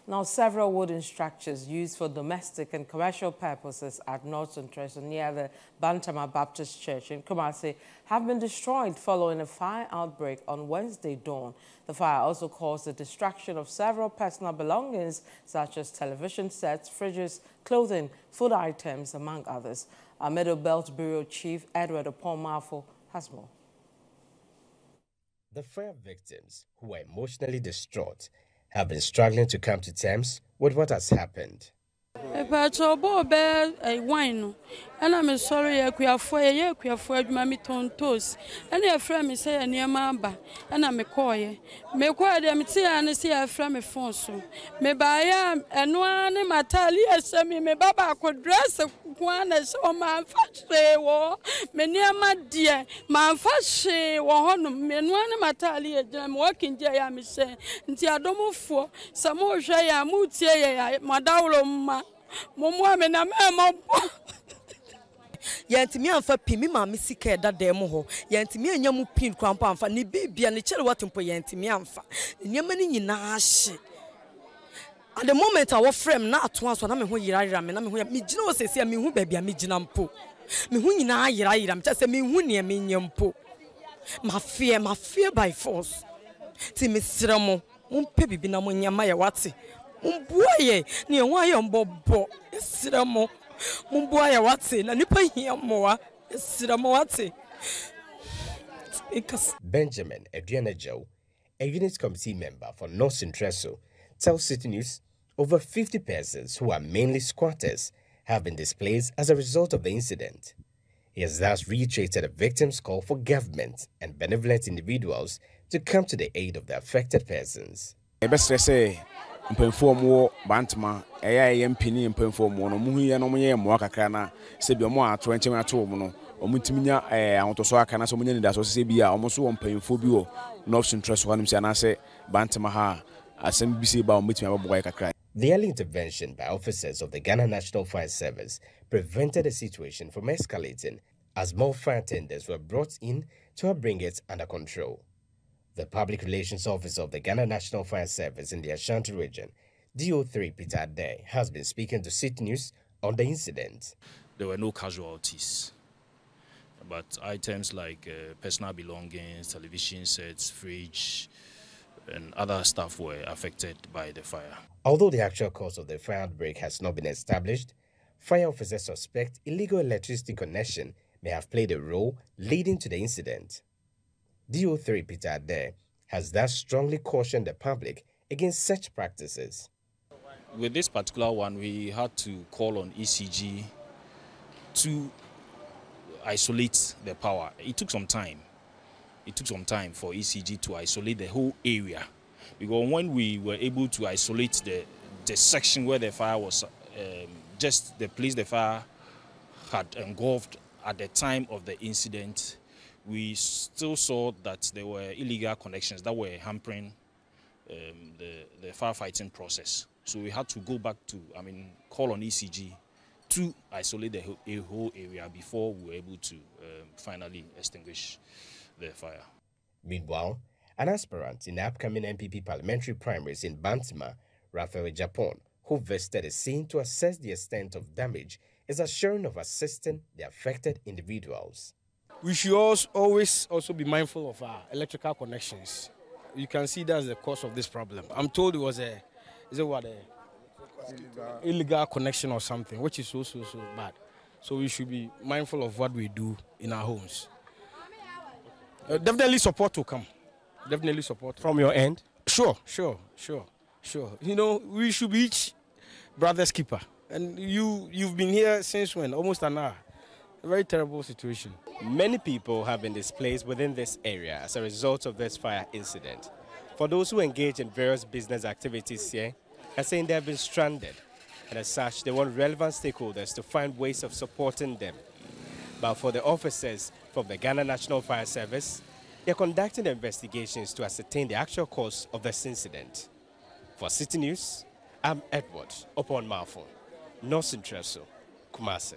Now, several wooden structures used for domestic and commercial purposes at North Central near the Bantama Baptist Church in Kumasi have been destroyed following a fire outbreak on Wednesday dawn. The fire also caused the destruction of several personal belongings such as television sets, fridges, clothing, food items, among others. Our Middle Belt Bureau Chief Edward Oponmafo has more. The fire victims, who were emotionally distraught, have been struggling to come to terms with what has happened. Wine, and I'm sorry, I could afford mammy ton toast, and a friend me say near Mamba, and I'm a coy. May quite them see and see a friend me phone so. Maybe I am, and one in my talia send me, Baba could dress a one as on my first day war. Me near my dear, my first say, or me one in my talia, I'm working jay, I say, until I don't move for some more shay, I moved here, my dowlum. Yantimi amfa pimi maame sika da dem ho yantimi anya mu pin kwampa amfa ne bibia ne kire watempo yantimi amfa nyema ni nyina hye at the moment our frame na ato aso na me ho yirayira me na me ho me gina wo sesi me hu babia me gina mpo me hu nyina yirayira me tase me hu ne me nyempo ma fear by force ti me sramo mpe bibi na mo nyama ye wate mbuaye ne waye mbobo sramo mbuaye wate na nipa hia moa sramo wate. Benjamin Eduanejo, a unit committee member for North Central, tells Citi News over 50 persons who are mainly squatters have been displaced as a result of the incident. He has thus reiterated the victims' call for government and benevolent individuals to come to the aid of the affected persons. Mpemfomo Bantama mpini mpemfomo no muhiye no moye mo akakra na se bi omo ato enche ato mo no omutiminya ahotoso aka na so munya nida so se bi a omo so mpemfo bi o North Central so hanum se na se Bantama ha asem bi se ba omutimi abobwa kakra. The early intervention by officers of the Ghana National Fire Service prevented the situation from escalating as more fire tenders were brought in to help bring it under control. The Public Relations Officer of the Ghana National Fire Service in the Ashanti region, DO3 Peter Ade, has been speaking to Citi News on the incident. There were no casualties, but items like personal belongings, television sets, fridge, and other stuff were affected by the fire. Although the actual cause of the fire outbreak has not been established, fire officers suspect illegal electricity connection may have played a role leading to the incident. DO3 Peter Ade has thus strongly cautioned the public against such practices. With this particular one, we had to call on ECG to isolate the power. It took some time. It took some time for ECG to isolate the whole area. Because when we were able to isolate the section where the fire was, just the place the fire had engulfed at the time of the incident, we still saw that there were illegal connections that were hampering the firefighting process. So we had to go back to, call on ECG to isolate the whole area before we were able to finally extinguish the fire. Meanwhile, an aspirant in the upcoming MPP parliamentary primaries in Bantama, Raphael Japan, who visited the scene to assess the extent of damage, is assuring of assisting the affected individuals. We should always also be mindful of our electrical connections. You can see that's the cause of this problem. I'm told it was illegal connection or something, which is so bad. So we should be mindful of what we do in our homes. Definitely support will come. Definitely support. From your end? Sure. You know, we should be each brother's keeper. And you've been here since when? Almost an hour. A very terrible situation. Many people have been displaced within this area as a result of this fire incident. For those who engage in various business activities here, are saying they have been stranded, and as such, they want relevant stakeholders to find ways of supporting them. But for the officers from the Ghana National Fire Service, they are conducting investigations to ascertain the actual cause of this incident. For Citi News, I'm Edward Oponmafo, North Central, Kumasi.